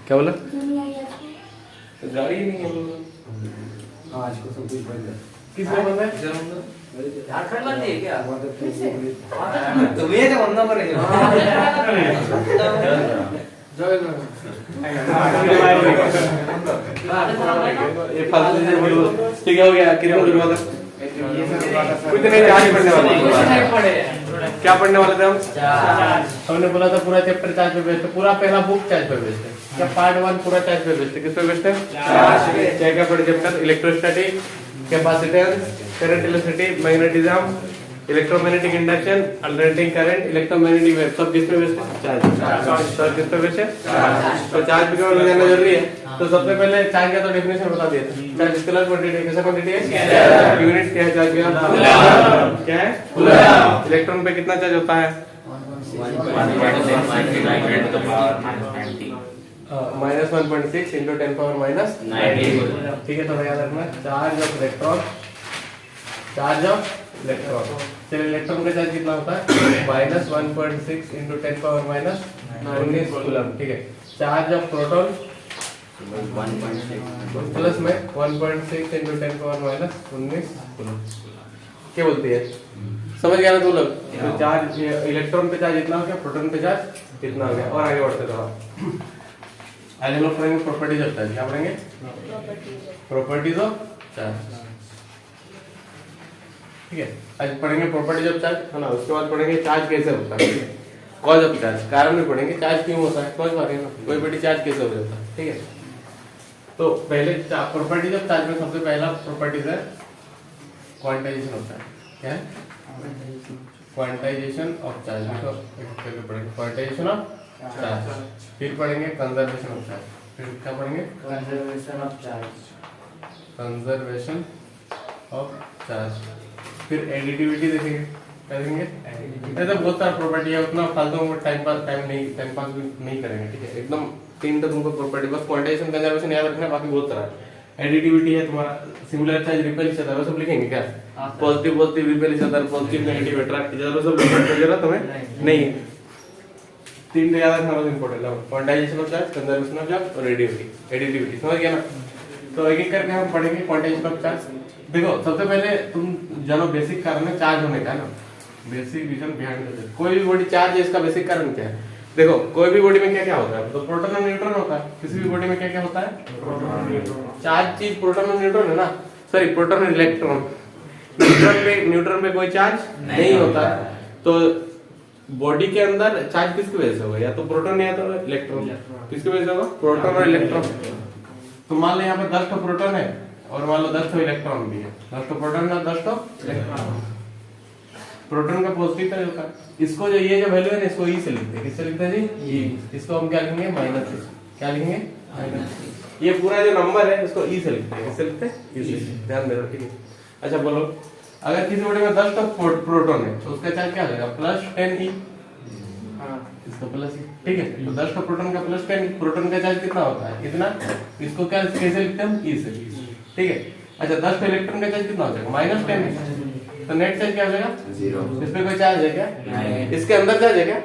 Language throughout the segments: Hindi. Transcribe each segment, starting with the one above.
क्या बोला? गाड़ी नहीं है आज को सब कुछ बंद है। किसने बंद है? झारखंड बंद है क्या? तुम्हें तो बनना पड़ेगा। ये फालतू से बोलो। ठीक है, हो गया। कितना जरूरत है? कुछ नहीं, चार्ज पढ़ने वाले। क्या पढ़ने वाले थे हम? हमने बोला था पूरा चैप्टर चार्ज पे बेस्ड है, पूरा पहला बुक चार्ज पे बेस्ड है। क्या पार्ट 1 पूरा चार्ज पे बेस्ड है? किस पे बेस्ड है? क्या पढ़े chapter? Electrostatic, capacitance, current, electricity, magnetism, electromagnetic induction, alternating current, electromagnetic wave, सब किस पे बेस्ड है? चार्ज। सब किस पे बेस्ड है? तो चार्ज पे केवल जानना जरूरी है। तो सबसे पहले चार्ज का तो डेफिनेशन बता दिया था। चार्ज स्केलर क्वांटिटी है। कैसा क्वांटिटी है? यूनिट क्या है चार्ज का? क्या है? इलेक्ट्रॉन पे कितना चार्ज होता है? -1.6 into 10 power minus 19। ठीक है, थोड़ा याद रखना। Charge of electron, charge of electron. चलिए, इलेक्ट्रॉन का चार्ज कितना होता है? -1.6 into 10 power minus 19 कूलम। ठीक है। चार्ज ऑफ प्रोटॉन प्लस में 1.6 into 10 power minus 19 कूलम। क्या बोलती है? समझ गया ना तुम लोग? तो चार्ज, इलेक्ट्रॉन पे चार्ज इतना हो गया, प्रोटॉन पे चार्ज इतना हो गया। और आगे बढ़ते रहो। आज हम लोग पढ़ेंगे प्रॉपर्टीज ऑफ चार्ज। क्या पढ़ेंगे? Properties of charge. ठीक है, आज पढ़ेंगे प्रॉपर्टीज ऑफ चार्ज, है ना। उसके बाद पढ़ेंगे चार्ज कैसे होता है, कॉज ऑफ चार्ज, कारण भी पढ़ेंगे चार्ज क्यों होता है, समझ पा रहे हैं ना। कोई बड़ी चार्ज कैसे हो जाता है। ठीक है, तो पहले प्रॉपर्टीज ऑफ चार्ज में सबसे पहला प्रॉपर्टीज है क्वांटाइजेशन होता है। क्या है? Quantization of charge. पहले पढ़ेंगे क्वांटाइजेशन ऑफ चार्ज, फिर पढ़ेंगे कंजर्वेशन ऑफ चार्ज, फिर क्या पढ़ेंगे? Conservation of charge, conservation of charge, फिर एडिटिविटी देखेंगे। करेंगे ऐसा बहुत सारा प्रॉपर्टी है, उतना फालतू में टाइम पास भी नहीं करेंगे। ठीक है, एकदम 3 तो तुमको प्रॉपर्टी, बस क्वांटाइजेशन कंजर्वेशन याद रखना, बाकी बहुत सारा है। एडिटिविटी है तुम्हारा, similar charge, repel each other, वो सब लिखेंगे क्या? Positive positive, repel each other, positive negative, attract each other, वो सब लिखने की जरूरत तुम्हें नहीं। 3 तो याद रखना बहुत इंपॉर्टेंट है। Quantization of charge, conservation of charge और एडिटिविटी। समझ गया ना? तो एक एक करके हम पढ़ेंगे क्वांटाइजेशन ऑफ चार्ज। देखो, सबसे पहले तुम जानो बेसिक कारण है चार्ज होने का ना, बेसिक रीजन बिहाइंड द। कोई भी बॉडी चार्ज है, इसका बेसिक कारण क्या है? देखो, कोई भी बॉडी में क्या क्या होता है? तो प्रोटॉन और न्यूट्रॉन होता है। किसी भी बॉडी में क्या क्या होता है? चार्ज चीज प्रोटॉन और न्यूट्रॉन है ना, सॉरी प्रोटॉन और इलेक्ट्रॉन। न्यूट्रॉन पे कोई चार्ज नहीं होता। तो बॉडी के अंदर चार्ज किसकी वजह से होगा? या तो प्रोटॉन या तो इलेक्ट्रॉन। किसकी वजह से होगा? प्रोटॉन और इलेक्ट्रॉन। तो मान लो यहाँ पे 10 प्रोटॉन है और मान लो 10 इलेक्ट्रॉन भी है। 10 प्रोटॉन और 10 इलेक्ट्रॉन। प्रोटॉन का पॉजिटिव चार्ज होता है। इसको जो ये जो वैल्यू है ना, इसको ई से लिखते हैं। किससे लिखते हैं जी? ई। इसको हम क्या लिखेंगे? माइनस। क्या लिखेंगे? माइनस। ये पूरा जो नंबर है इसको ई से लिखते हैं। किससे लिखते हैं? ई से। ध्यान दे रहो, ठीक है। अच्छा बोलो, अगर किसी बॉडी में 10 प्रोटॉन है तो उसका चार्ज क्या हो जाएगा? +10 ई। इसका प्लस ई। ठीक है, तो 10 प्रोटॉन का +10। प्रोटॉन का चार्ज कितना होता है? इतना। इसको क्या कैसे लिखते हैं? ई से। ठीक है। अच्छा, 10 इलेक्ट्रॉन का चार्ज कितना हो जाएगा? -10। तो नेट चार्ज क्या हो जाएगा? 0। इसमें कोई चार्ज है क्या? नहीं। इसके अंदर चार्ज है क्या?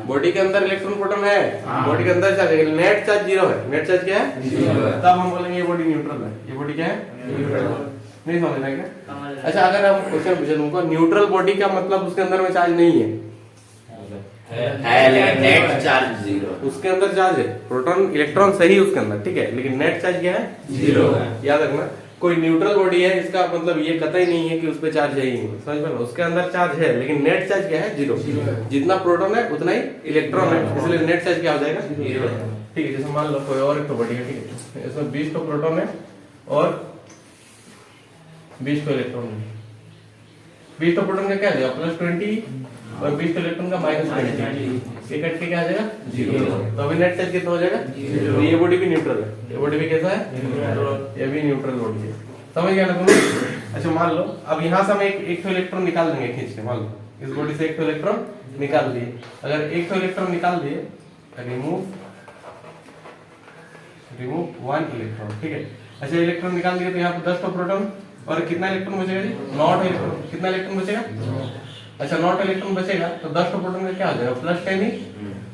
बॉडी के अंदर इलेक्ट्रॉन प्रोटॉन है, बॉडी के अंदर चार्ज है, नेट चार्ज 0 है। नेट चार्ज क्या है? 0 है। तब हम बोलेंगे ये बॉडी न्यूट्रल है। ये बॉडी क्या है? न्यूट्रल। नहीं समझना क्या? अच्छा, अगर हम क्वेश्चन पूछे तुमको, न्यूट्रल बॉडी का मतलब उसके अंदर में चार्ज नहीं है, लेकिन नेट चार्ज 0। उसके अंदर चार्ज है, प्रोटॉन इलेक्ट्रॉन सही उसके अंदर, ठीक है, लेकिन नेट चार्ज क्या है? 0 है। याद रखना, कोई न्यूट्रल बॉडी है इसका मतलब ये कतई नहीं है कि उस पे चार्ज है ही नहीं। समझ में? उसके अंदर चार्ज है लेकिन नेट चार्ज क्या है? 0। जितना प्रोटॉन है उतना ही इलेक्ट्रॉन है, इसलिए नेट चार्ज क्या हो जाएगा? 0। ठीक है। जैसे मान लो कोई और एक तो बॉडी है, ठीक है, इसमें 20 तो प्रोटॉन है और 20 तो इलेक्ट्रॉन है। 20 तो प्रोटॉन का क्या आ जाएगा? +20 और 20 तो इलेक्ट्रॉन का -20। ये कट के क्या आ जाएगा? 0। तो अभी नेट चार्ज कितना हो जाएगा? 0। ये बॉडी भी न्यूट्रल है, ये बॉडी भी कैसा है? ये भी न्यूट्रल बॉडी है। समझ गया ना तुम? अच्छा, मान लो अब यहाँ से हम एक तो इलेक्ट्रॉन निकाल देंगे खींच के। मान लो इस बॉडी से एक तो इलेक्ट्रॉन निकाल दिए। अगर एक तो इलेक्ट्रॉन निकाल दिए, रिमूव 1 इलेक्ट्रॉन। ठीक है। अच्छा, इलेक्ट्रॉन निकाल दिए तो यहाँ पे 10 तो प्रोटॉन और कितना इलेक्ट्रॉन बचेगा जी? 9 इलेक्ट्रॉन। कितना इलेक्ट्रॉन बचेगा? अच्छा, 9 इलेक्ट्रॉन बचेगा तो 10 प्रोटॉन का क्या हो जाएगा? +10 ही।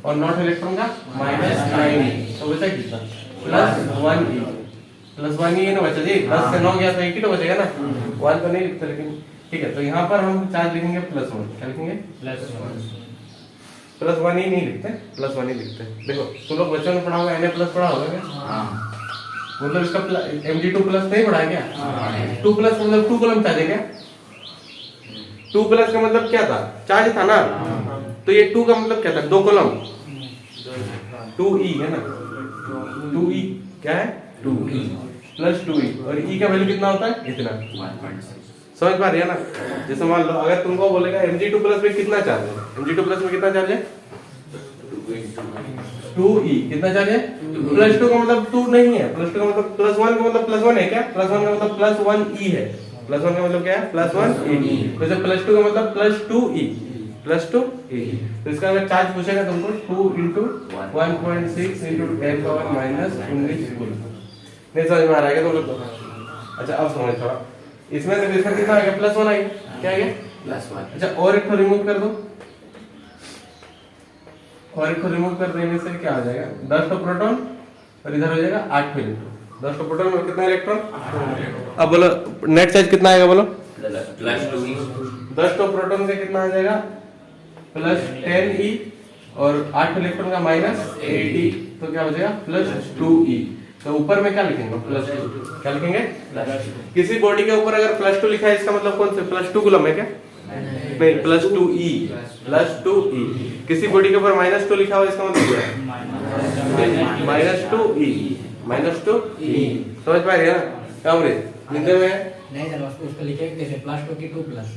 और नॉट इलेक्ट्रॉन का -9e, तो बचा कितना +1e, +1e ना बचा जी, 10 से 9 गया तो 1 ही तो बचेगा ना, 1 तो नहीं लिखते लेकिन ठीक है। तो यहाँ पर हम चार्ज लिखेंगे +1, क्या लिखेंगे +1 ही नहीं लिखते, +1 ही लिखते। देखो तुम लोग बच्चों ने पढ़ा होगा, Na+ पढ़ा होगा क्या? मतलब इसका Mg2+ नहीं पढ़ा है क्या? 2+ मतलब 2 कॉलम चार्ज है क्या? 2+ का मतलब क्या था? चार्ज था ना। तो ये 2 का मतलब क्या था? 2 कॉलम, 2e है ना, 2e क्या है? 2e + 2e, और e का वैल्यू कितना होता है? इतना। 1.6। समझ पा रही है ना? जैसे मान लो अगर तुमको बोलेगा Mg2+ में कितना चार्ज है, Mg2+ में कितना चार्ज है? 2e, कितना चार्ज है? +2 का मतलब 2 नहीं है, +2 का मतलब +1 का मतलब +1 है क्या? +1 का मतलब +1e है, +1 का मतलब क्या है? +1e। वैसे +2 का मतलब +2e, +2e। तो इसका अगर चार्ज पूछेगा तुमको 2 × 1.6 × 10⁻⁻19 कूलम। नहीं समझ में आ रहा है क्या तुम लोग को? अच्छा अब समझ थोड़ा, इसमें से इसका कितना आ गया? +1 आ गया, क्या आ गया? +1। अच्छा और एक को रिमूव कर दो, और एक को रिमूव कर देने से क्या हो जाएगा? 10 तो प्रोटॉन और इधर हो जाएगा 8 इलेक्ट्रॉन। 10 तो प्रोटॉन और कितना इलेक्ट्रॉन? अब बोलो नेट चार्ज कितना आएगा बोलो? +2e। 10 तो प्रोटॉन का कितना आ जाएगा? +10e, और 8 इलेक्ट्रॉन का -8e, तो क्या हो जाएगा? +2e। तो ऊपर में क्या लिखेंगे? +2, क्या लिखेंगे? किसी बॉडी के ऊपर अगर +2 लिखा है इसका मतलब कौन से? +2 कूलम है क्या? नहीं, +2e, +2e। किसी बॉडी के ऊपर -2 लिखा हुआ इसका मतलब क्या है? -2e, -2e। समझ पा रहे हैं ना? कामरे हिंदी में नहीं सर, उसको लिखेंगे कैसे? +2 की 2+।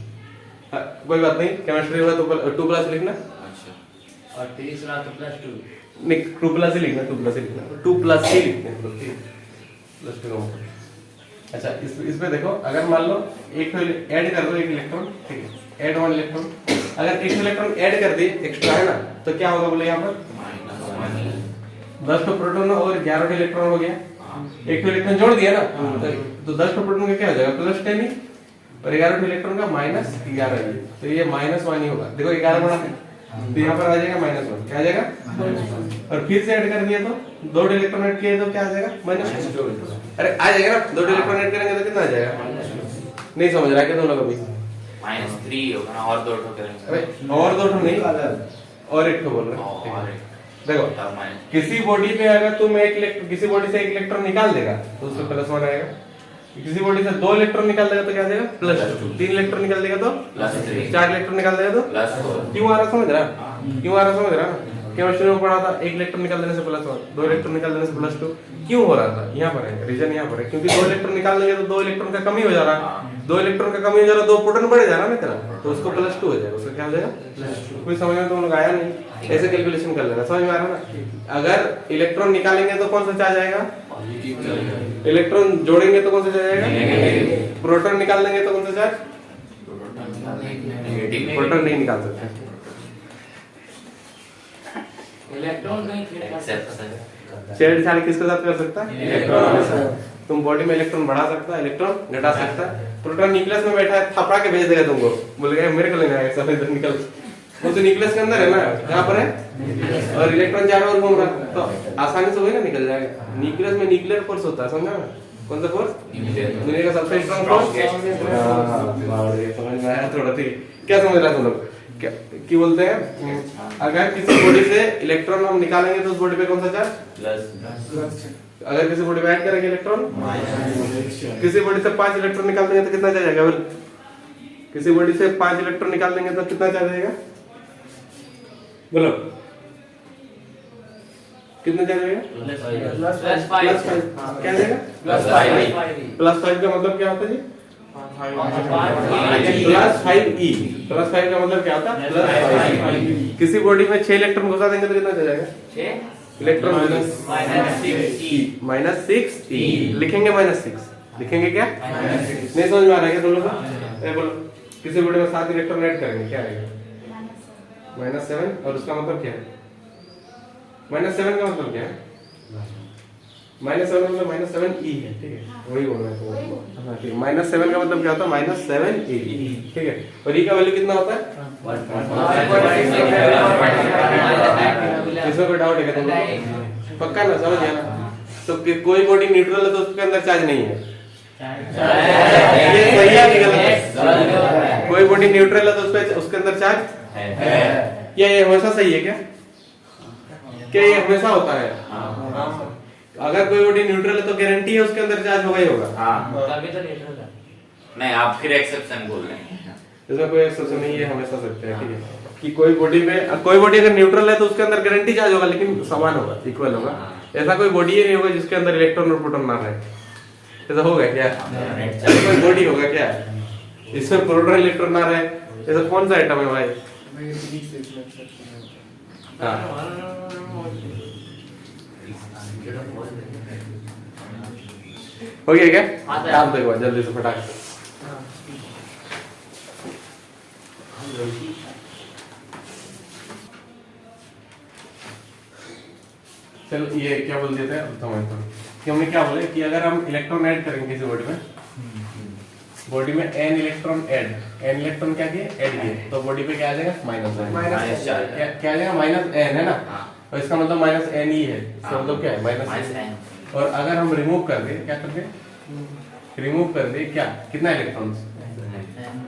कोई बात नहीं, केमिस्ट्री हुआ तो 2+ लिखना, अच्छा। और तीसरा तो +2। नहीं 2+ ही लिखना, 2+ ही लिखना, 2+ ही लिखते हैं +2 का मतलब। अच्छा इसमें देखो अगर मान लो एक ऐड कर दो, एक इलेक्ट्रॉन, ठीक है, ऐड 1 इलेक्ट्रॉन, अगर एक इलेक्ट्रॉन ऐड कर दी एक्स्ट्रा है ना, तो क्या होगा बोले यहाँ पर? 10 तो प्रोटॉन और 11 इलेक्ट्रॉन हो गया, एक इलेक्ट्रॉन जोड़ दिया ना, तो 10 तो प्रोटॉन का क्या हो जाएगा? +10 ही, और 11 इलेक्ट्रॉन का -11 ही, तो ये -1 ही होगा। देखो 11 बड़ा है तो यहाँ पर आ जाएगा -1, क्या आ जाएगा? और फिर से ऐड कर दिया तो 2 इलेक्ट्रॉन ऐड किए तो क्या आ जाएगा? -2। अरे आ जाएगा ना, 2 इलेक्ट्रॉन ऐड करेंगे तो कितना आ जाएगा? नहीं समझ रहा क्या तुम लोग अभी? -3 होगा ना, और 2 करेंगे। अरे और 2 नहीं, और एक तो बोल रहे हैं। और देखो तब किसी बॉडी पे अगर तुम किसी बॉडी से 1 इलेक्ट्रॉन निकाल देगा तो उसमें +1 आएगा, किसी बॉडी से 2 इलेक्ट्रॉन निकाल देगा तो क्या आ जाएगा? +2। 3 इलेक्ट्रॉन निकाल देगा तो +3। 4 इलेक्ट्रॉन निकाल देगा तो +4। क्यों आ रहा समझ रहा? क्यों आ रहा समझ रहा? केमिस्ट्री में पढ़ा था 1 इलेक्ट्रॉन निकाल देने से +1, 2 इलेक्ट्रॉन निकाल देने से +2। क्यों हो रहा था? यहाँ पर है रीजन, यहाँ पर है क्योंकि 2 इलेक्ट्रॉन निकाल देंगे तो 2 इलेक्ट्रॉन का कमी हो जा रहा है, 2 इलेक्ट्रॉन का कमी हो जा रहा है, 2 प्रोटॉन बढ़ जा रहा है ना तेरा, तो उसको +2 हो जाएगा, उसका क्या हो जाएगा? कोई समझ में तुम लोग आया नहीं? ऐसे कैलकुलेशन कर लेना, समझ में आ रहा ना? अगर इलेक्ट्रॉन निकालेंगे तो कौन सा चार्ज आएगा? इलेक्ट्रॉन जोड़ेंगे तो कौन सा चार्ज आएगा? प्रोटॉन निकाल देंगे तो कौन सा चार्ज? प्रोटॉन नहीं निकाल सकते। इलेक्ट्रॉन नहीं छेड़छाड़ किसके साथ कर सकता है? इलेक्ट्रॉन के साथ। तुम बॉडी में इलेक्ट्रॉन बढ़ा सकता है, इलेक्ट्रॉन घटा सकता है। प्रोटॉन न्यूक्लियस में बैठा है, थपड़ा के भेज देगा तुमको, बोलेगा मेरे को लेना है, सब इधर निकल। वो तो न्यूक्लियस के अंदर है ना, कहाँ पर है? और इलेक्ट्रॉन चारों ओर घूम रहा है, तो आसानी से वही ना निकल जाएगा। न्यूक्लियस में न्यूक्लियर फोर्स होता है, समझा ना? कौन सा फोर्स? दुनिया का सबसे स्ट्रॉन्ग फोर्स। समझ में आया थोड़ा? ठीक, क्या समझ रहा है तुम लोग? क्या बोलते हैं, अगर किसी बॉडी से इलेक्ट्रॉन हम निकालेंगे तो उस बॉडी पे कौन सा चार्ज? अगर किसी बॉडी में ऐड करेंगे इलेक्ट्रॉन, किसी बॉडी से 5 इलेक्ट्रॉन निकाल देंगे तो कितना चार्ज आएगा? किसी बॉडी से 5 इलेक्ट्रॉन निकाल देंगे तो कितना चार्ज आएगा? बोलो कितना चार्ज आएगा? +5। क्या जाएगा? +5 का मतलब क्या होता है जी? +5e। +5 का मतलब क्या होता है? +5e। किसी बॉडी में 6 इलेक्ट्रॉन घुसा देंगे तो कितना चार्ज आएगा? 6 इलेक्ट्रॉन -6e लिखेंगे, -6 लिखेंगे क्या? नहीं समझ में आ रहा है क्या तुम लोग को? बोलो किसी बॉडी में 7 इलेक्ट्रॉन ऐड करेंगे क्या आएगा? -7। और उसका मतलब क्या है? -7 का मतलब क्या है? -7 मतलब -7e है, ठीक है, वही बोल रहा है। हाँ ठीक है, -7 का मतलब क्या होता है? -7e, ठीक है। और e का वैल्यू कितना होता है? इसमें कोई डाउट है क्या तुमको? पक्का ना, समझ गया ना? तो कोई बॉडी न्यूट्रल है तो उसके अंदर चार्ज नहीं है, ये सही है कि गलत है? कोई बॉडी न्यूट्रल है तो उसके अंदर चार्ज है। ये हमेशा सही है क्या? क्या ये हमेशा होता है? अगर कोई बॉडी न्यूट्रल है तो गारंटी है उसके अंदर चार्ज होगा ही होगा। तभी तो न्यूट्रल है। नहीं, आप फिर एक्सेप्शन बोल रहे हैं। इसमें कोई एक्सेप्शन नहीं है, हमेशा सकते हैं, ठीक है। कि कोई बॉडी अगर न्यूट्रल है तो उसके अंदर गारंटी चार्ज होगा, लेकिन समान होगा, इक्वल होगा। ऐसा कोई बॉडी ही नहीं होगा जिसके अंदर इलेक्ट्रॉन और प्रोटॉन ना रहे। ऐसा होगा क्या? ऐसा कोई बॉडी होगा क्या इसमें प्रोटॉन इलेक्ट्रॉन ना रहे? ऐसा कौन सा आइटम है भाई? हाँ हो गया क्या? काम तो एक बार जल्दी से फटाक से। चलो ये क्या बोल देते हैं कि हमने क्या बोले कि अगर हम इलेक्ट्रॉन ऐड करेंगे किसी बॉडी में n इलेक्ट्रॉन n इलेक्ट्रॉन क्या किए? ऐड किए, तो बॉडी पे क्या आ जाएगा? Minus charge. क्या आ जाएगा? -n है ना, तो इसका मतलब -n ही है, इसका मतलब क्या है? -n। और अगर हम रिमूव कर दे, क्या कर दे? रिमूव कर दे क्या? कितना इलेक्ट्रॉन?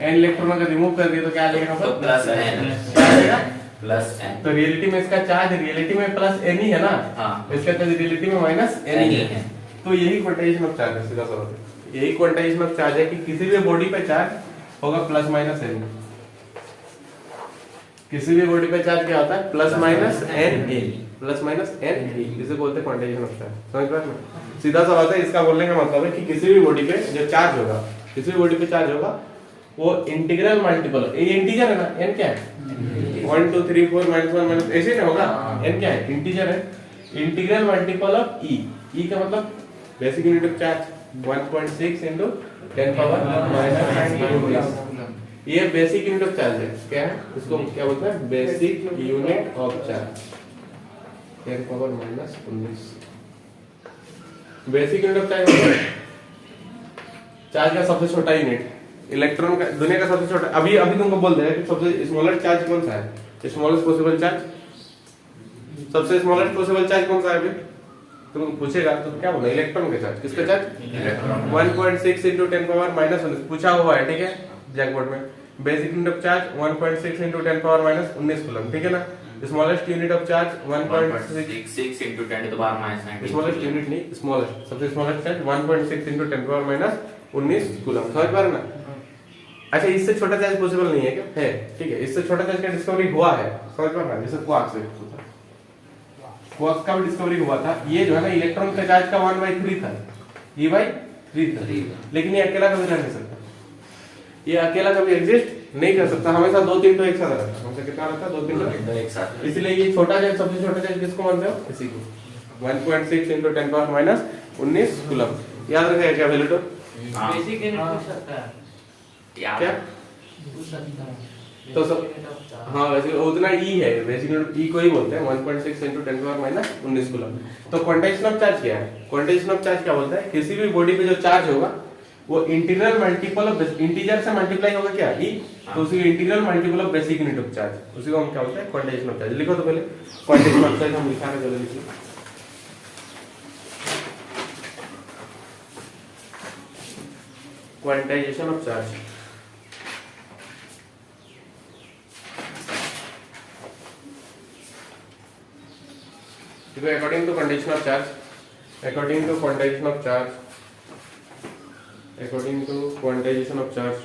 n इलेक्ट्रॉन अगर रिमूव कर दिए तो क्या आ जाएगा? तो प्लस n, क्या आ जाएगा? Plus n। तो रियलिटी में इसका चार्ज रियलिटी में प्लस n ही है ना, इसका चार्ज रियलिटी में -n ही है। तो यही क्वांटाइजेशन ऑफ चार्ज है, सीधा सा बात है। यही क्वांटाइजेशन ऑफ चार्ज है कि किसी भी बॉडी पे चार्ज होगा ±n। किसी भी बॉडी पे चार्ज क्या होता है? ±n, इसे बोलते हैं क्वांटाइजेशन ऑफ चार्ज। समझ पा रहे हैं? सीधा सा बात है, इसका बोलने का मतलब है कि किसी भी बॉडी पे जो चार्ज होगा, किसी भी बॉडी पे चार्ज होगा वो इंटीग्रल मल्टीपल, ये इंटीजर है ना, n क्या है? 1 2 3 4 -1 ऐसे ना होगा। n क्या है? इंटीजर है। Integral multiple of e, e का मतलब basic unit of charge 1.6 into 10 power -19। ये बेसिक यूनिट ऑफ चार्ज है। क्या है? इसको क्या बोलते हैं? Basic unit of charge 10 power -19। Basic unit of charge charge का सबसे छोटा यूनिट, इलेक्ट्रॉन का दुनिया का सबसे छोटा। अभी तुमको बोल देगा कि सबसे स्मॉलेस्ट चार्ज कौन सा है? स्मॉलेस्ट पॉसिबल चार्ज, सबसे स्मॉलेस्ट पॉसिबल चार्ज कौन सा है? अभी तुमको पूछेगा तो क्या बोलना? इलेक्ट्रॉन का चार्ज। किसका चार्ज? 1.6 into 10 पावर -19 पूछा हुआ है, ठीक है, ब्लैक बोर्ड में। Basic unit of charge 1.6 into 10 power -19 coulomb, ठीक है ना। Smallest unit of charge 1.66 into 10 to the power -19। Smallest unit नहीं, स्मॉलेस्ट, सबसे smallest charge 1.6 into 10 power -19 coulomb. समझ पा रहे ना? अच्छा, इससे छोटा चार्ज पॉसिबल नहीं है क्या? है, ठीक है। इससे छोटा चार्ज का डिस्कवरी हुआ है, समझ पा रहे हैं? जैसे क्वार्क से, क्वार्क का भी डिस्कवरी हुआ था। ये जो है ना, इलेक्ट्रॉन का चार्ज का 1/3 था, E/3 था, लेकिन ये अकेला कभी रह नहीं सकता। ये अकेला कभी एग्जिस्ट नहीं कर सकता, हमेशा 2-3 तो एक साथ रहता है। हमेशा कितना रहता है? 2-3 एक साथ। इसलिए ये छोटा चार्ज, सबसे छोटा चार्ज किसको मानते हो? इसी को। 1.6 into 10 पावर -19 कूलम। याद रखेगा क्या वैल्यू? तो बेसिक यूनिट पूछ सकता है क्या? पूछ सकता है तो सब हाँ, वैसे उतना E है, बेसिक यूनिट E को ही बोलते हैं 1.6 into 10 पावर -19 कूलम। तो क्वांटाइजेशन ऑफ चार्ज क्या है? क्वांटाइजेशन ऑफ चार्ज क्या बोलता है? किसी भी बॉडी पे जो चार्ज होगा वो इंटीग्रल मल्टीपल ऑफ, इंटीजर से मल्टीप्लाई होगा क्या? E, तो उसी integral multiple of basic unit of charge, उसी को हम क्या बोलते हैं? Quantization of charge. लिखो तो पहले क्वांटाइजेशन ऑफ चार्ज हम लिखा है, चलो लिखिए। Quantization of charge, according to condition of charge, according to quantization of charge, according to quantization of charge,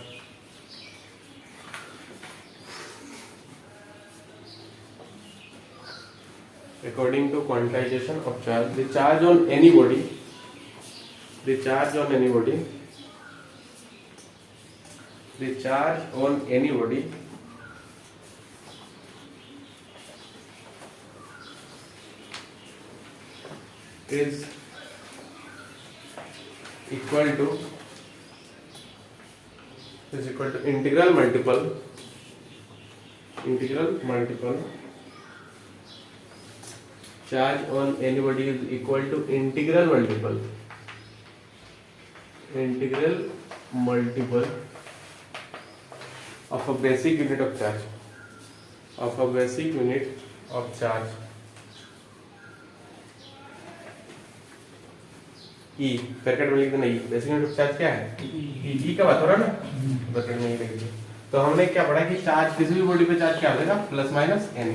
according to quantization of charge, the charge on any body, the charge on any body, the charge on any body is equal to integral multiple charge on anybody is equal to integral multiple of a basic unit of charge E bracket में लिख देना E basic unit of charge क्या है E का बात हो रहा है ना ब्रैकेट में लिख दीजिए। तो हमने क्या पढ़ा कि चार्ज किसी भी बॉडी पे चार्ज क्या होगा प्लस माइनस n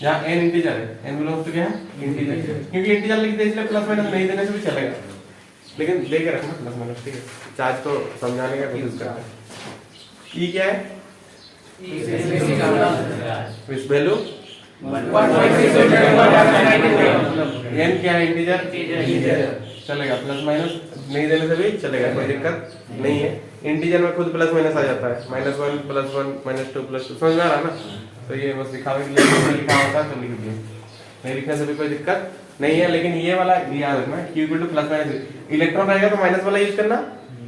जहाँ n इंटीजर है n बिलोंग्स टू क्या है इंटीजर क्योंकि इंटीजर लिख दे इसलिए प्लस माइनस नहीं देने से भी चलेगा लेकिन दे के रखना प्लस माइनस ठीक है चार्ज को समझाने का कोशिश करते हैं। E क्या है विच वैल्यू n क्या है इंटीजर चलेगा प्लस माइनस नहीं देने से भी चलेगा कोई दिक्कत नहीं है। इंटीजर में खुद प्लस माइनस आ जाता है -1 +1 -2 +2 समझ में आ रहा ना। तो ये बस दिखावे के लिए लिखा होता है तो लिख दिए नहीं लिखने से भी कोई दिक्कत नहीं है। लेकिन ये वाला याद रखना Q = प्लस माइनस इलेक्ट्रॉन रहेगा तो माइनस वाला यूज करना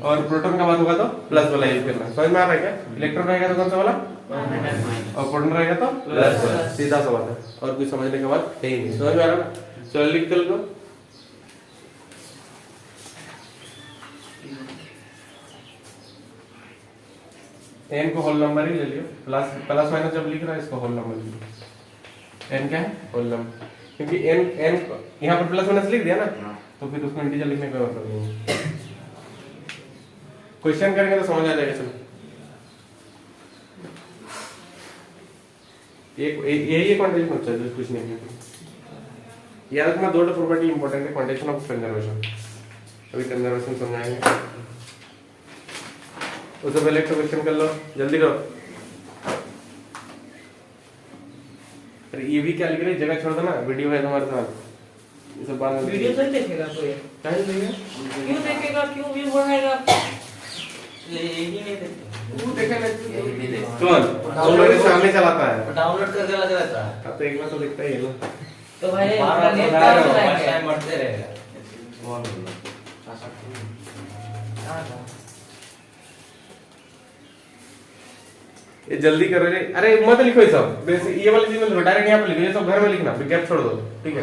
और प्रोटॉन का बात होगा तो प्लस वाला यूज करना। समझ में आ रहा है क्या इलेक्ट्रॉन रहेगा तो कौन सा वाला और प्रोटॉन रहेगा तो प्लस वाला सीधा सा बात है और कुछ समझने के बाद है ही नहीं। समझ में आ रहा है ना। चलो लिख दो n को होल नंबर ही ले लियो प्लस माइनस जब लिख रहा है इसको होल नंबर लियो n क्या है होल नंबर क्योंकि n यहाँ पर प्लस माइनस लिख दिया ना तो फिर उसको इंटीजर लिखने का मतलब नहीं। क्वेश्चन करेंगे तो समझ आ जाएगा। चलो यही क्वांटिटेशन होता है कुछ नहीं है। याद रखना दो प्रॉपर्टी इंपॉर्टेंट है क्वांटिटेशन ऑफ कंजर्वेशन। अभी कंजर्वेशन समझाएंगे उससे पहले एक क्वेश्चन कर लो जल्दी करो। अरे ये भी क्या लिख रहे जगह छोड़ दो ना वीडियो है तुम्हारे साथ ये सब बाद में वीडियो से देखेगा कोई क्या देखेगा क्यों देखेगा क्यों व्यू बढ़ाएगा यही नहीं देखते तू देखेगा कौन तो मेरे सामने चलाता है डाउनलोड करके लगा रहता है अब तो एक बार तो दिखता ही है ना। तो भाई अपना नेट का टाइम बढ़ते रहेगा ये जल्दी करो रे। अरे मत लिखो ये सब ये वाली चीज मत डायरेक्ट यहाँ पे लिखो ये सब घर में लिखना फिर गैप छोड़ दो ठीक है।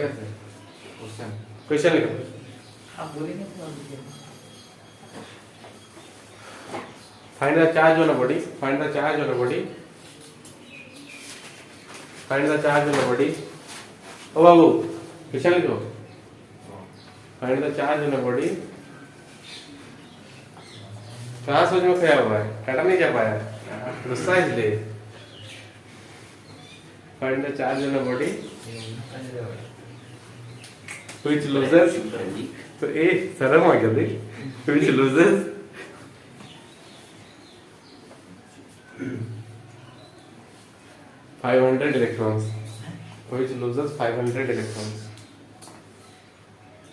क्वेश्चन लिखो आप बोलेंगे find the charge on a body ओ बाबू क्वेश्चन लिखो find the charge on a body. कहाँ सोच में खोया हुआ है काटा नहीं जा पाया गुस्सा इसलिए। Find the charge on a body which loses तो ए शर्म आ गया देख which loses 500 electrons which loses 500 electrons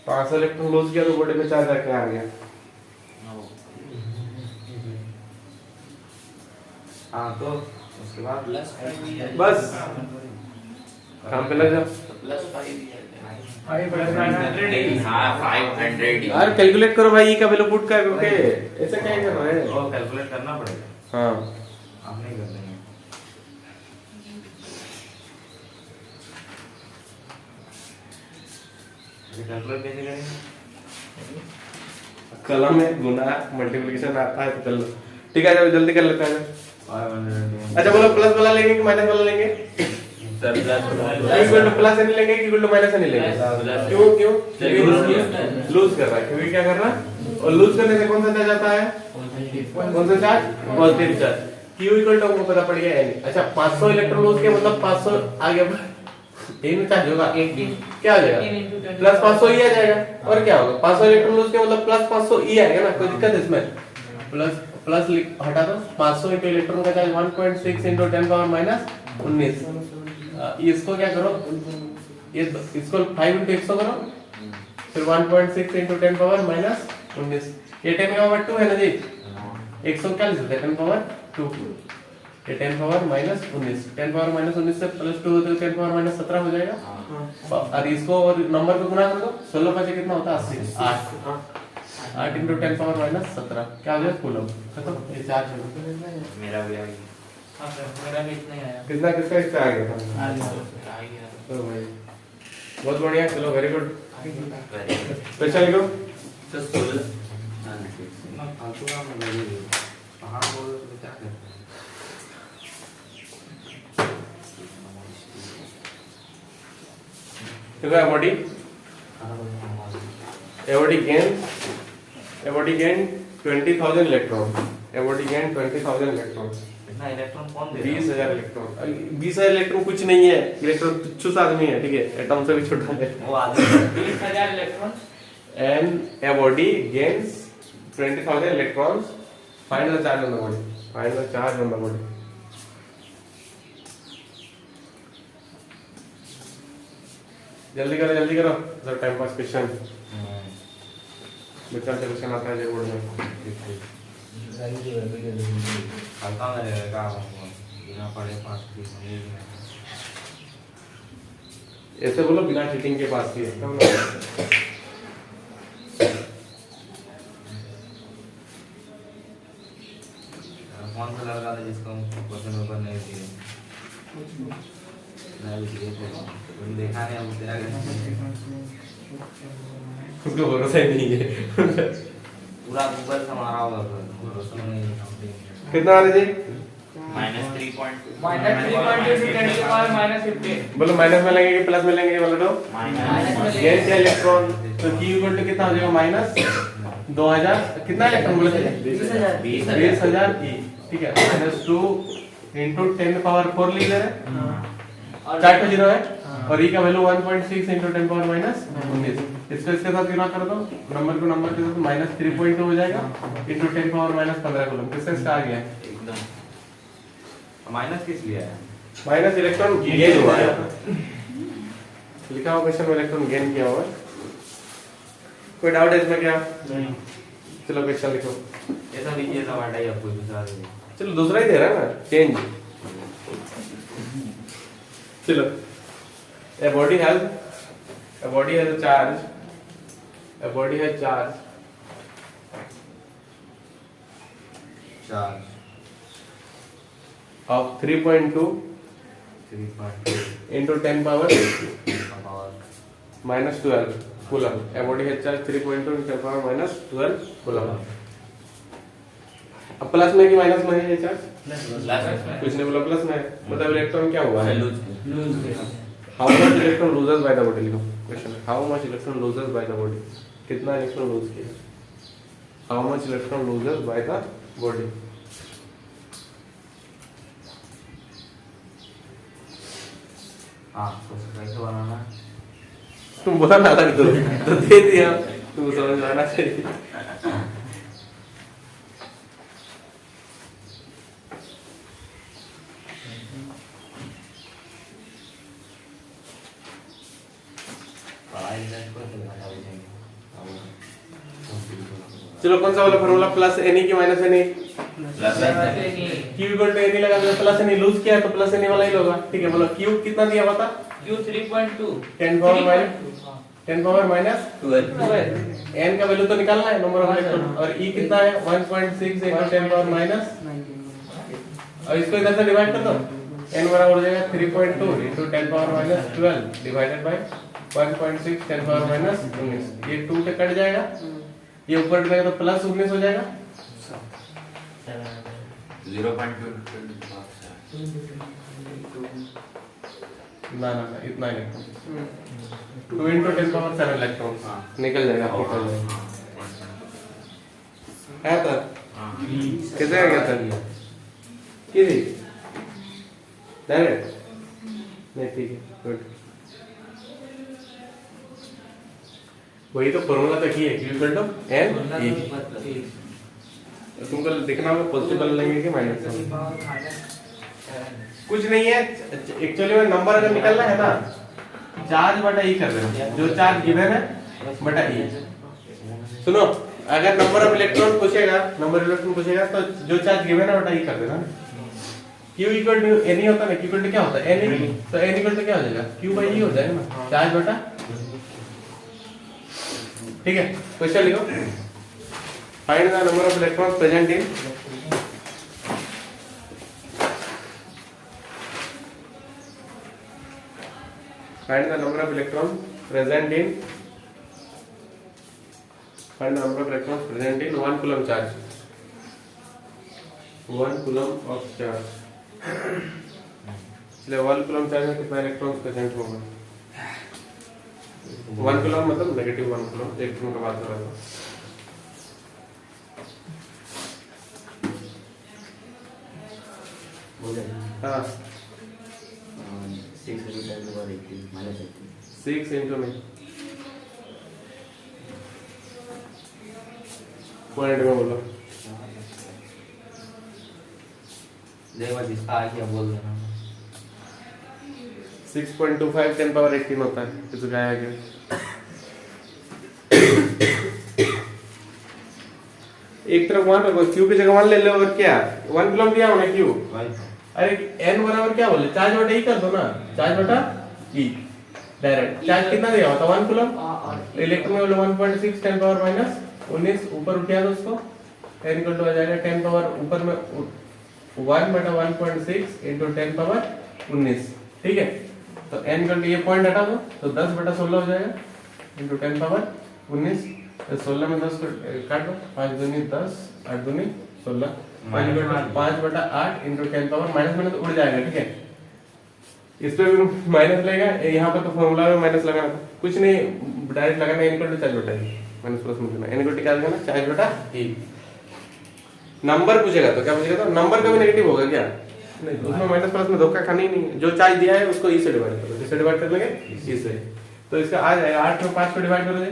500 electron lose किया तो बॉडी में चार्ज आके आ गया। हाँ तो उसके बाद बस काम पे लग जाओ। यार कैलकुलेट करो भाई का वैल्यू पुट का ओके ऐसा क्या कर रहा है और कैलकुलेट करना पड़ेगा। हाँ हम नहीं कर देंगे कैलकुलेट कैसे करेंगे कलम में गुना मल्टीप्लिकेशन आता है तो कर लो ठीक है जल्दी कर लेते हैं। अच्छा बोलो प्लस वाला लेंगे कि माइनस वाला लेंगे सर इक्वल टू प्लस नहीं लेंगे कि इक्वल टू माइनस नहीं लेंगे क्यों लूज कर रहा है क्योंकि क्या कर रहा है और लूज करने से कौन सा चार्ज आता है कौन सा charge positive charge Q equal to हमको पता पड़ गया है। अच्छा 500 इलेक्ट्रॉन लूज के मतलब 500 आ गया एक चार्ज होगा क्या आ जाएगा प्लस 500 ई आ जाएगा और क्या होगा 500 इलेक्ट्रॉन लूज के मतलब प्लस 500 ई आएगा ना कोई दिक्कत है इसमें प्लस हटा दो 500 into इलेक्ट्रॉन का चार्ज 1.6 into 10 पावर माइनस 19 इसको क्या करो ये इसको 5 into 100 करो फिर 1.6 into 10 पावर माइनस 19 ये 10 पावर 2 है ना जी 100 क्या लिख सकते हैं 10 पावर 2 ये 10 पावर माइनस 19 10 पावर माइनस 19 से प्लस 2 तो 10 पावर माइनस 17 हो जाएगा और इसको और नंबर को गुना कर दो 16 5 कितना होता है 80 8 into 10 पावर माइनस 17 क्या हो जाएगा कूलम खत्म ये चार्ज मेरा भी आ गया हाँ सर, मेरा भी इतना ही आया। कितना किसका इससे आ गया था? आ गया सर, आ गया। तो भाई बहुत बढ़िया, चलो very good. Very good. Special लिखो। तो 16 ना फालतू काम में लगी हुई है। कहाँ बोल रहे हो, क्या कर रहे देखो a body gain 20,000 electron. A body gain 20,000 electron. इतना इलेक्ट्रॉन कौन दे 20,000 इलेक्ट्रॉन। 20,000 इलेक्ट्रॉन कुछ नहीं है, इलेक्ट्रॉन तुच्छ आदमी है, ठीक है, एटम से भी छोटा है। वो आदमी 20,000 electron. And a body gains 20,000 electrons. Find the charge on the body. Find the charge on the body. जल्दी करो सर, टाइम पास क्वेश्चन। बच्चा से क्वेश्चन आता है जो बोर्ड में। हल्का में रहेगा हमको बिना पढ़े पास की समझ में। ऐसे बोलो बिना चीटिंग के पास किए। कौन सा लड़का था जिसको क्वेश्चन पेपर नहीं दिए? मैं भी दिए थे, तुम देखा नहीं, अब तेरा उसको भरोसा ही नहीं है। पूरा गूगल से मारा होगा भरोसा नहीं है something। कितना आ रहे थे? -3.2 -3.2 बोलो माइनस में लेंगे कि प्लस में लेंगे, बोलो तो। गेन क्या इलेक्ट्रॉन, तो Q इक्वल टू कितना हो जाएगा? माइनस 2000 कितना इलेक्ट्रॉन बोले थे? 20,000 E, ठीक है। -2 into 10 पावर 4 लिख ले रहे, 4 to 0 है, और E का वैल्यू 1.6 into 10 पावर -19। इसको इसके साथ गुणा कर दो, नंबर को नंबर के साथ, -3.2 हो जाएगा into 10 पावर -15 कूलम। किससे इसका आ गया? एकदम। माइनस किस लिए है? माइनस इलेक्ट्रॉन गेन हुआ है, लिखा हुआ क्वेश्चन में इलेक्ट्रॉन गेन किया हुआ है। कोई डाउट है इसमें क्या? नहीं। चलो क्वेश्चन लिखो। ये सब लीजिए, सब हटा ही आपको दूसरा दे। चलो दूसरा ही दे रहा है ना, चेंज। चलो a body has a charge, a body has charge charge of 3.2 3.2 into 10 power power -12 coulomb. a body has charge 3.2 into 10 power -12 coulomb. अब प्लस में कि माइनस में है ये चार्ज? कुछ नहीं बोला, प्लस में है, मतलब इलेक्ट्रॉन क्या हुआ है? How much electron loses by the body. लिखो question, how much electron loses by the body. कितना इलेक्ट्रॉन लूज किया? How much electron loses by the body. हाँ तो कैसे बनाना है? तुम बोला ना लग तो दे दिया, तुम समझ आना चाहिए। चलो कौन सा वाला फॉर्मूला? प्लस एन की minus N. Q equal to N लगा दो, प्लस एन लूज किया तो प्लस एन वाला ही होगा, ठीक है। बोलो क्यू कितना दिया बता? Q 3.2 10 power minus 12। एन का वैल्यू तो निकालना है, नंबर ऑफ इलेक्ट्रॉन, और ई कितना है? 1.6 into 10 पावर माइनस, और इसको इधर से डिवाइड कर दो, एन बराबर हो जाएगा 3.2 into 10 power minus 12 divided by 1.6 10 power minus 19। ये 2 से कट जाएगा, ये ऊपर जाएगा तो प्लस 19 हो जाएगा। 0.2 ना इतना इलेक्ट्रॉन 2 into 10 पावर 7 इलेक्ट्रॉन निकल जाएगा, निकल जाएगा। है तो कैसे आ गया था? किसी डायरेक्ट नहीं, ठीक है, गुड। वही तो फॉर्मूला तक ही है, Q equal to N E. तुमको देखना होगा पॉजिटिव लेंगे कि माइनस। कुछ नहीं है एक्चुअली में, नंबर अगर निकलना है ना, चार्ज बटा ई कर देना, जो चार्ज गिवन है बटा ई। सुनो, अगर नंबर ऑफ इलेक्ट्रॉन पूछेगा, तो जो चार्ज गिवन है बटा ई कर देना। Q equal to N E होता है ना, Q इक्वल टू क्या होता है? एन ई, तो एन इक्वल टू क्या हो जाएगा? Q बाई ई हो जाएगा ना, चार्ज बटा, ठीक है। क्वेश्चन लिखो, find the number of electrons present in Find the number of electrons present in 1 coulomb charge. 1 coulomb of charge. इसलिए 1 coulomb charge में कितना इलेक्ट्रॉन्स प्रेजेंट होगा? 1 coulomb मतलब नेगेटिव 1 coulomb, इलेक्ट्रॉन का बात कर रहा था। हाँ 6 into 10 to the power 18 minus 18. 6 into में पॉइंट में बोलो। देखो जिसका आ गया बोल देना। 6.25 10 पावर 18 होता है, किसी का आया क्या? एक तरफ वन रखो, क्यू की जगह वन ले लो और क्या 1 कूलम दिया होना क्यू। अरे n बराबर क्या बोले, चार्ज बटा ई कर दो ना, चार्ज बटा ई डायरेक्ट। चार्ज कितना दिया होता 1 कूलम, इलेक्ट्रॉन में 1.6 10 पावर माइनस 19 ऊपर उठा दो उसको, n इक्वल टू आ जाएगा 10 पावर ऊपर में 1 बटा 1.6 into 10 पावर 19, ठीक है। तो n इक्वल टू ये पॉइंट हटा दो तो 10 बटा 16 हो जाएगा into 10 पावर 19। तो 16 में 10 को काट दो, 5 दूनी 10 8 दूनी 16, 5 बटा 8 into 10 पावर माइनस में तो उड़ जाएगा, ठीक है। इस पे भी माइनस लेगा, यहाँ पर तो फॉर्मूला में माइनस लगाना था, कुछ नहीं डायरेक्ट लगाना, n इक्वल टू चार्ज बटा माइनस प्लस में देना, n इक्वल टू क्या देना चार्ज बटा e। नंबर पूछेगा तो क्या पूछेगा, तो नंबर कभी नेगेटिव होगा क्या? नहीं, तो उसमें माइनस प्लस में धोखा खाना ही नहीं। जो चार्ज दिया है उसको e से डिवाइड करो, किससे डिवाइड कर लेंगे e से। तो इसका आ जाएगा 8 में 5 को डिवाइड करोगे,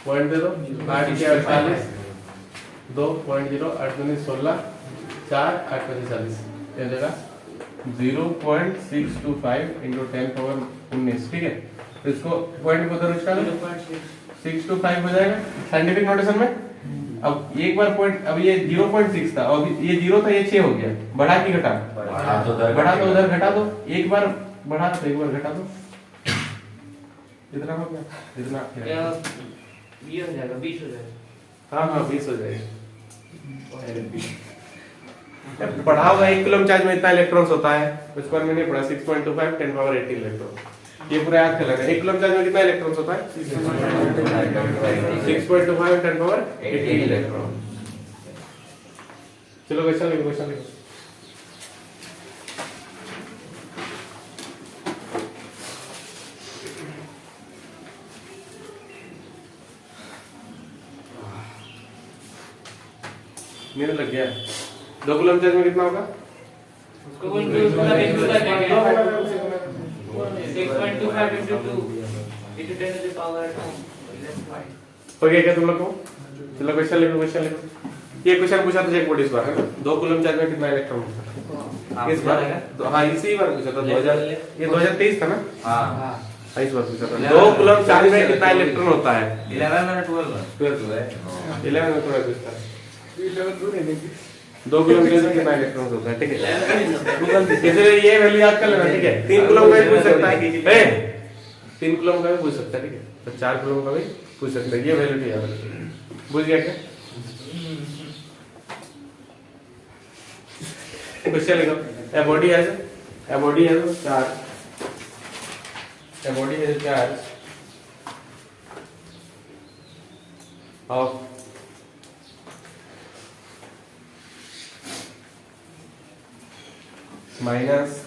पॉइंट दे दो 8 के 48 2.0 8 दूनी 16 4 8 5 40, ये हो जाएगा 0.625 into 10 पावर 19, ठीक है। तो इसको पॉइंट को उधर उचका लो, 625 हो जाएगा साइंटिफिक नोटेशन में। अब एक बार पॉइंट, अब ये 0.6 था और ये 0 था, ये 6 हो गया, बढ़ा कि घटा? बढ़ा तो उधर घटा दो, एक बार बढ़ा तो एक बार घटा दो, इतना हो गया, इतना क्या 20 हो जाएगा, 20 हो जाएगा। हाँ 20 हो जाएगा। पढ़ा हुआ 1 कूलम चार्ज में इतना इलेक्ट्रॉन्स होता है, उसके बाद मैंने पढ़ा 6.25 10 पावर 18 इलेक्ट्रॉन, ये पूरा याद कर लेना। 1 कूलम चार्ज में कितना इलेक्ट्रॉन्स होता है 6.25 10 पावर 18 इलेक्ट्रॉन। चलो क्वेश्चन लिखो, क्वेश्चन लिखो। मेरे लग गया 2 कूलम चार्ज में कितना होगा? उसको बोल के उसका वैल्यू बता देंगे 6.25 into 2 into 10 to the power 2 हो गया क्या तुम लोग को? चलो क्वेश्चन लिखो, क्वेश्चन लिखो। ये क्वेश्चन पूछा था एक बोर्ड इस बार, है ना? 2 कूलम चार्ज में कितना इलेक्ट्रॉन होता है इस बार? हाँ इसी बार पूछा था, 2000 ये 2023 था ना? हाँ इस बार पूछा था 2 कूलम चार्ज में कितना इलेक्ट्रॉन होता है? 11 और 12 है 11 में थोड़ा पूछता है 2 कूलम चार्ज में कितना इलेक्ट्रॉन होता है, ठीक है। इसलिए ये वैल्यू याद कर लेना, ठीक है। 3 कूलम का भी पूछ सकता है, 3 कूलम का भी पूछ सकता है, ठीक है। तो 4 कूलम का भी पूछ सकता है, ये वैल्यू याद रखिए। बुझ गया क्या? क्वेश्चन लिखो। A body has charge. A body has a charge of minus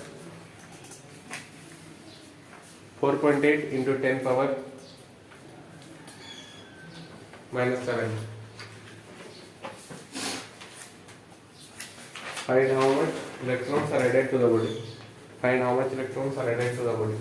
4.8 into 10 power minus 7. Find how much electrons are added to the body. Find how much electrons are added to the body.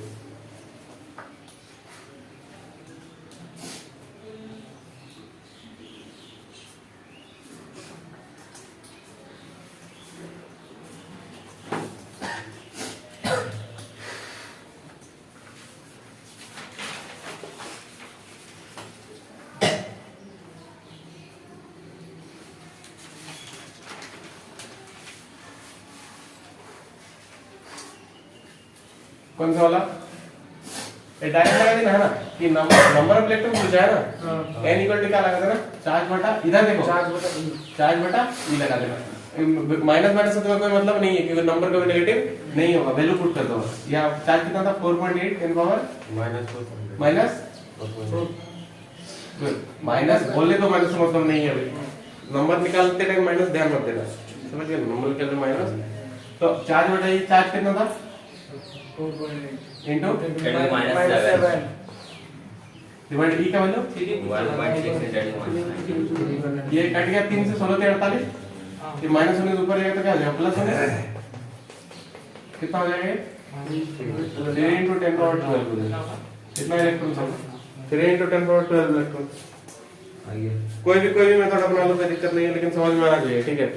कौन सा वाला? ये डायरेक्ट लगा देना है ना कि नंबर ऑफ इलेक्ट्रॉन पूछा है ना, n इक्वल टू क्या लगा देना चार्ज बटा, इधर देखो चार्ज बटा ई लगा देना। माइनस माइनस से तुम्हें कोई मतलब नहीं है क्योंकि नंबर कभी नेगेटिव नहीं होगा, वैल्यू पुट कर दो। यहाँ चार्ज कितना था 4.8 10 पावर माइनस माइनस बोले तो माइनस का मतलब नहीं है अभी, नंबर निकालते टाइम माइनस ध्यान मत देना, समझ गए? नंबर निकालते माइनस, तो चार्ज बटा ये चार्ज कितना था 4.8 इनटू -7 डिवाइड ई का वैल्यू 1.6 ये कट गया 3 से 16 से 48, ये माइनस होने से ऊपर जाएगा तो क्या हो जाएगा प्लस होने कितना हो जाएगा 3 into 10 power 12 हो जाएगा। कितना इलेक्ट्रॉन सब 3 into 10 power 12 इलेक्ट्रॉन। आइए कोई भी मेथड अपना लो, कोई दिक्कत नहीं है, लेकिन समझ में आना चाहिए, ठीक है?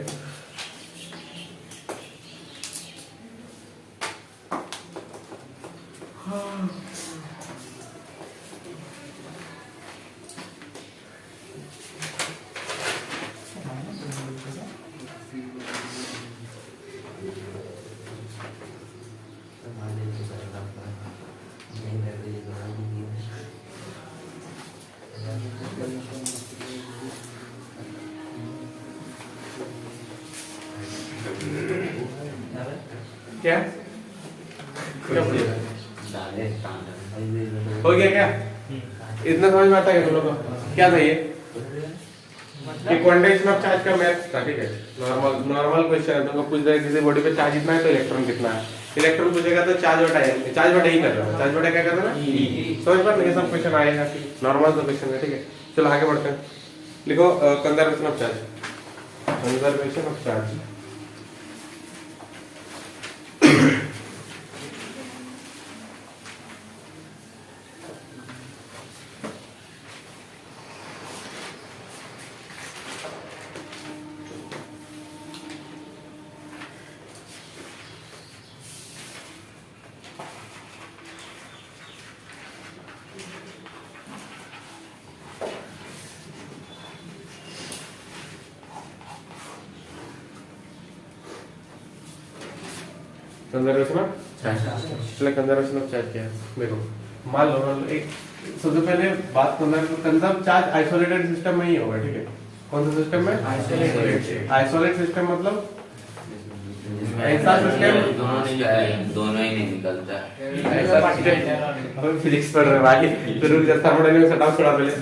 क्या क्या बोलिएगा? हो गया क्या? इतना समझ में आता है तुम लोगों को? क्या था ये क्वांटाइजेशन ऑफ चार्ज का मैथ था, ठीक है? नॉर्मल क्वेश्चन है, तुमको पूछ दे किसी बॉडी पे चार्ज इतना है तो इलेक्ट्रॉन कितना है, इलेक्ट्रॉन पूछेगा तो चार्ज बटा ही कर रहा है, चार्ज बटा क्या कर रहा है ना, समझ पर नहीं सब क्वेश्चन आएगा, नॉर्मल सा क्वेश्चन है, ठीक है? चलो आगे बढ़ते हैं, लिखो conservation of charge, conservation of charge. Conservation of चलो कंजर्वेशन ऑफ चार्ज क्या है? देखो मान लो एक सबसे पहले बात कंजर्व चार्ज आइसोलेटेड सिस्टम में ही होगा, ठीक है? कौन सा सिस्टम में? आइसोलेट सिस्टम मतलब ऐसा सिस्टम दोनों ही नहीं निकलता है। ऐसा सिस्टम फिजिक्स पढ़ रहे भाई तो रुक जा, थर्मोडायनामिक्स से डाउट छोड़ा पहले।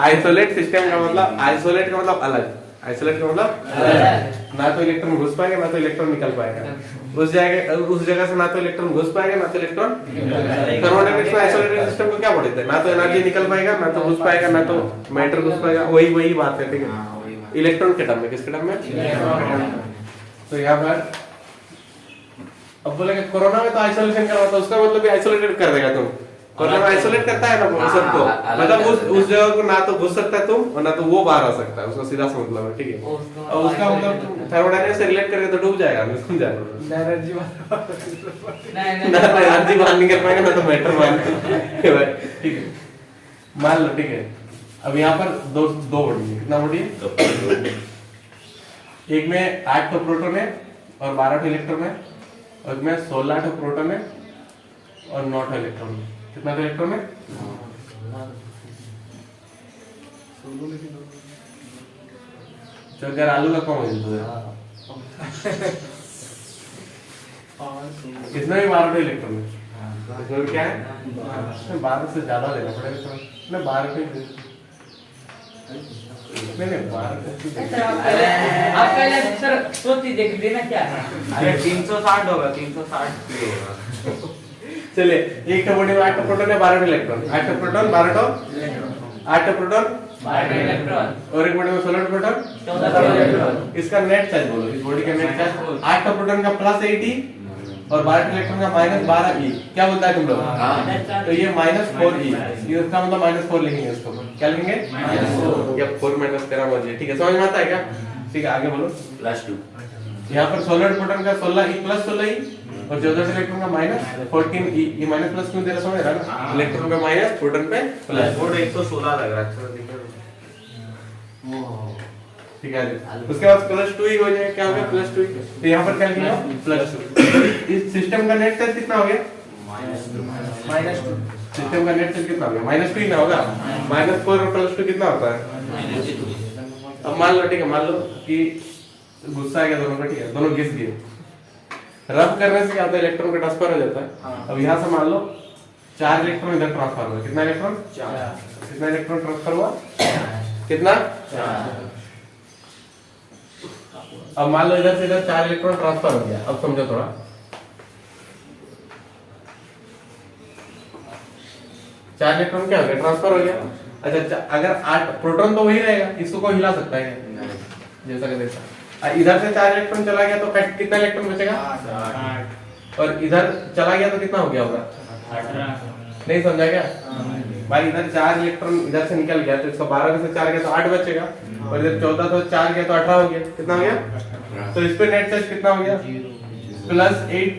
आइसोलेट सिस्टम का मतलब, आइसोलेट का मतलब अलग, आइसोलेट का मतलब ना तो इलेक्ट्रॉन घुस पाएगा ना तो इलेक्ट्रॉन निकल पाएगा, उस जगह से ना तो इलेक्ट्रॉन घुस पाएगा ना तो इलेक्ट्रॉन। थर्मोडायनामिक्स में आइसोलेटेड सिस्टम को क्या बोलते हैं? ना तो एनर्जी निकल पाएगा ना तो घुस पाएगा ना तो मैटर घुस पाएगा, वही बात है, ठीक है? इलेक्ट्रॉन के टर्म में, किसके टर्म में? तो यहाँ पर अब बोलेगा कोरोना में तो आइसोलेशन करवा था, उसका मतलब भी आइसोलेटेड कर देगा तुम, कोरोना आइसोलेट करता है ना सबको, मतलब उस जगह को ना तो घुस सकता है तुम और ना तो वो बाहर आ सकता है, उसका सीधा सा मतलब है, ठीक है? और उसका मतलब थर्मोडायनामिक्स से रिलेट करके तो डूब जाएगा, समझ जाएगा, एनर्जी ना तो एनर्जी बाहर निकल पाएगा ना तो मैटर बाहर, ठीक है? मान लो, ठीक है? अब यहाँ पर दो बॉडी है, कितना बॉडी है? एक में 8 तो प्रोटॉन है और 12 इलेक्ट्रॉन है, और में 16 तो प्रोटॉन है और 9 इलेक्ट्रॉन है। कितना तो इलेक्ट्रॉन है? तो आलू का कौन है? इसमें भी 12 इलेक्ट्रॉन है, इसमें क्या है? 12 से ज्यादा लेना पड़ेगा, तो 12 पे नहीं 12 आप पहले सर सोच देख देना क्या है। अरे 360 होगा, 360 पे होगा। चलिए एक बॉडी में 8 प्रोटॉन है 12 इलेक्ट्रॉन, 8 प्रोटॉन 12 8 प्रोटॉन 12 इलेक्ट्रॉन और एक बॉडी में 16 प्रोटॉन 14 इलेक्ट्रॉन। इसका नेट चार्ज बोलो, इस बॉडी का नेट चार्ज 8 प्रोटॉन का +8e और 12 इलेक्ट्रॉन का -12e, क्या बोलता है तुम लोग? तो ये -4e, ये इसका मतलब -4 लिखेंगे इसको, क्या लिखेंगे? -4 या 4 - 13 बजे, ठीक है? समझ में आता है क्या? ठीक है आगे बोलो। +2 यहाँ पर 16 प्रोटॉन का 16e + 16e और 14 इलेक्ट्रॉन का -14e, ये माइनस प्लस क्यों दे रहा समझ रहा है ना? इलेक्ट्रॉन पे माइनस प्रोटॉन पे प्लस, बोर्ड 116 लग रहा है, अच्छा दिख रहा है। ठीक है? उसके बाद +2e हो जाएगा, क्या हो गया? +2e, तो यहाँ पर क्या लिखेंगे? +2। इस सिस्टम का नेट चार्ज कितना हो गया? -2। सिस्टम का नेट चार्ज कितना हो गया? -2 ही ना होगा, -4 और +2 कितना होता है? अब मान लो, ठीक है, मान लो कि गुस्सा आ गया दोनों का, ठीक है, दोनों घिस दिए। रब करने से क्या होता है, इलेक्ट्रॉन का ट्रांसफर हो जाता है। अब यहाँ से मान लो 4 इलेक्ट्रॉन इधर ट्रांसफर हुआ, कितना इलेक्ट्रॉन, 4, कितना इलेक्ट्रॉन ट्रांसफर हुआ, कितना, 4। अब मान लो इधर से इधर 4 इलेक्ट्रॉन ट्रांसफर हो गया। अब समझो थोड़ा, 4 इलेक्ट्रॉन क्या हो गया, ट्रांसफर हो गया। अच्छा, अगर 8 प्रोटॉन तो वही रहेगा, इसको कोई हिला सकता है क्या? जैसा कि देखा, इधर से 4 इलेक्ट्रॉन चला गया तो कितना इलेक्ट्रॉन बचेगा, 8। और इधर चला गया तो कितना हो गया होगा, 18। नहीं समझा क्या भाई, इधर 4 इलेक्ट्रॉन इधर से निकल गया तो इसका 12 में से 4 गया तो 8 बचेगा, और इधर 14 तो 4 गया तो 18 हो गया, कितना हो गया, तो इस पे नेट चार्ज कितना हो गया, +8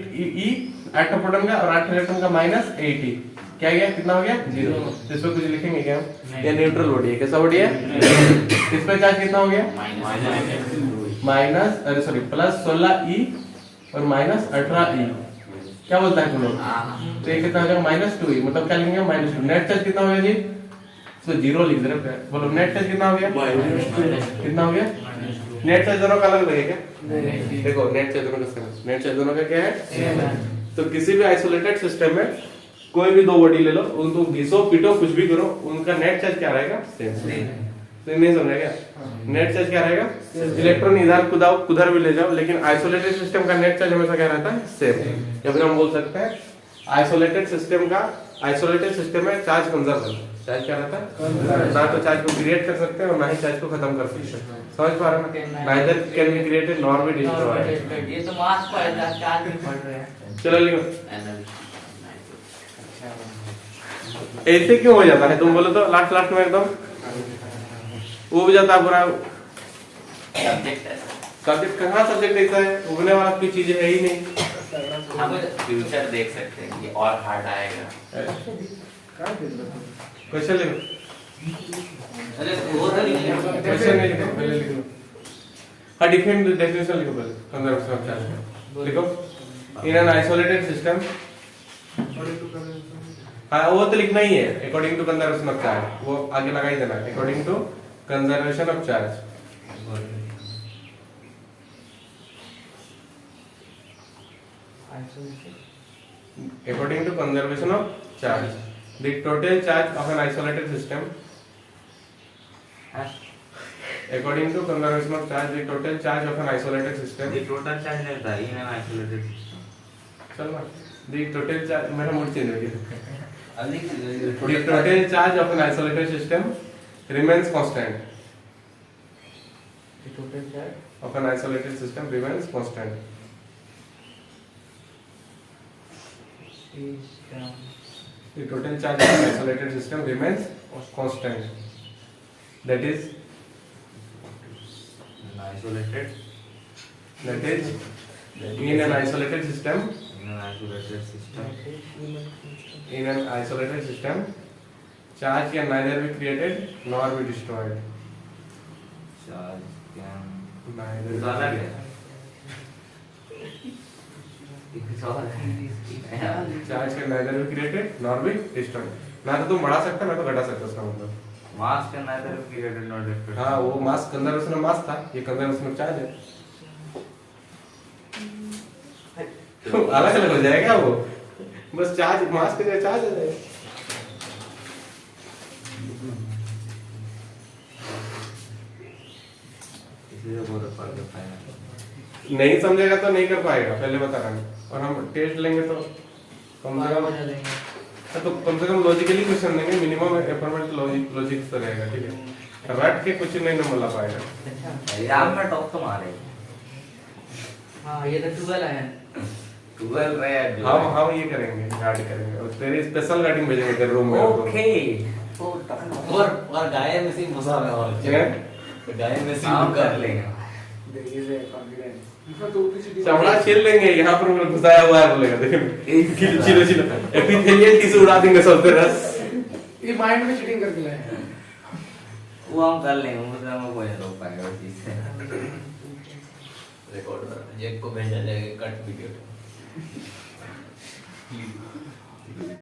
E 8 प्रोटॉन का और 8 इलेक्ट्रॉन का -8 E, क्या गया, कितना हो गया, 0। तो इस पे कुछ लिखेंगे क्या, ये न्यूट्रल बॉडी है, कैसा बॉडी है, इस पे चार्ज कितना हो गया, +16 E और -18 E, क्या बोलता है तुम लोग, तो ये कितना हो जाएगा, -2 E, मतलब क्या लिखेंगे, -2। नेट चार्ज कितना हो गया जी, तो 0 लिख दे रहे, बोलो नेट चार्ज कितना हो गया, कितना हो गया, नेट चार्ज दोनों का अलग लगेगा, देखो नेट चार्ज दोनों का, नेट चार्ज दोनों का क्या है, तो किसी भी आइसोलेटेड सिस्टम में कोई भी 2 बॉडी ले लो, उनको घिसो पीटो कुछ भी करो, उनका नेट चार्ज क्या रहेगा, सेम। तो नहीं समझा क्या, नेट चार्ज क्या रहेगा, इलेक्ट्रॉन इधर उधर भी ले जाओ, लेकिन आइसोलेटेड सिस्टम का नेट चार्ज हमेशा क्या रहता है, सेम। या फिर हम बोल सकते हैं आइसोलेटेड सिस्टम में चार्ज कंजर्व है, चार्ज क्या रहता है, ना तो चार्ज को क्रिएट कर सकते हैं और ना ही चार्ज को खत्म कर सकते हैं, समझ पा रहे हैं, neither can be created nor be destroyed. ये तो मास पढ़ रहा है, चार्ज भी पढ़ रहे हैं। चलो लिखो, ऐसे क्यों हो जाता है, तुम बोलो तो लास्ट में एकदम उब जाता है पूरा सब्जेक्ट। कहाँ सब्जेक्ट ऐसा है, उगने वाला कोई चीज है ही नहीं। हम फ्यूचर देख सकते हैं कि और हार्ड आएगा। क्वेश्चन लिखो, अरे वो तो नहीं है, क्वेश्चन नहीं लिखो, पहले लिखो। हाँ, डिफाइन डेफिनेशन लिखो पहले, कंजर्वेशन ऑफ चार्ज लिखो। इन एन आइसोलेटेड सिस्टम, हाँ वो तो लिखना ही है, according to conservation of charge, वो आगे लगा ही देना, according to conservation of charge. According to conservation of charge, the total charge of an isolated system. According to conservation of charge, the total charge of an isolated system. The total charge नहीं था, in an isolated system. चल ना, the total charge मेरा मूड चेंज हो गया। The The total charge of an isolated system remains constant. The total charge Of an isolated system remains constant. is The total charge of an isolated system remains constant. That is isolated. in an isolated system. In an isolated system, charge can neither be created nor be destroyed. Charge can Neither. अलग है। Charge can neither be created nor be destroyed. ना तो तुम बढ़ा सकते हो ना तो घटा सकते हो, उसका मतलब। मास can neither be created nor destroyed. हाँ, वो मास कंजर्वेशन ऑफ मास था, ये कंजर्वेशन ऑफ चार्ज है। अलग अलग हो जाएगा वो, बस चार्ज मास के जगह चार्ज हो जाएगा। इसलिए बहुत फर्क है। नहीं समझेगा तो नहीं कर पाएगा, पहले बता रहा हूँ। और हम टेस्ट लेंगे तो कम से कम लॉजिकली क्वेश्चन देंगे, मिनिमम एफर्मेंट लॉजिक से रहेगा, ठीक है। रट के कुछ नहीं नंबर ला पाएगा। एग्जाम में टॉप तो मारे। हाँ, ये तो 12 है। 12 रहे हैं। हम ये करेंगे, गार्ड करेंगे और तेरी स्पेशल गार्डिंग भेजेंगे तेरे रूम में। ओके। और गाय में से घुसा है, और क्या गाय में से हम कर लेंगे। चमड़ा छील लेंगे, यहाँ पर घुसाया हुआ है बोलेगा, देखो चिलो चिलो एपिथेलियल टिश्यू उड़ा देंगे सबसे रस। ये माइंड में चीटिंग करके लाए हैं। वो हम कर लेंगे, वो तो हमें कोई नहीं रोक पाएगा उस चीज से। रिकॉर्डर जेक को भेजा जाएगा कट वीडियो।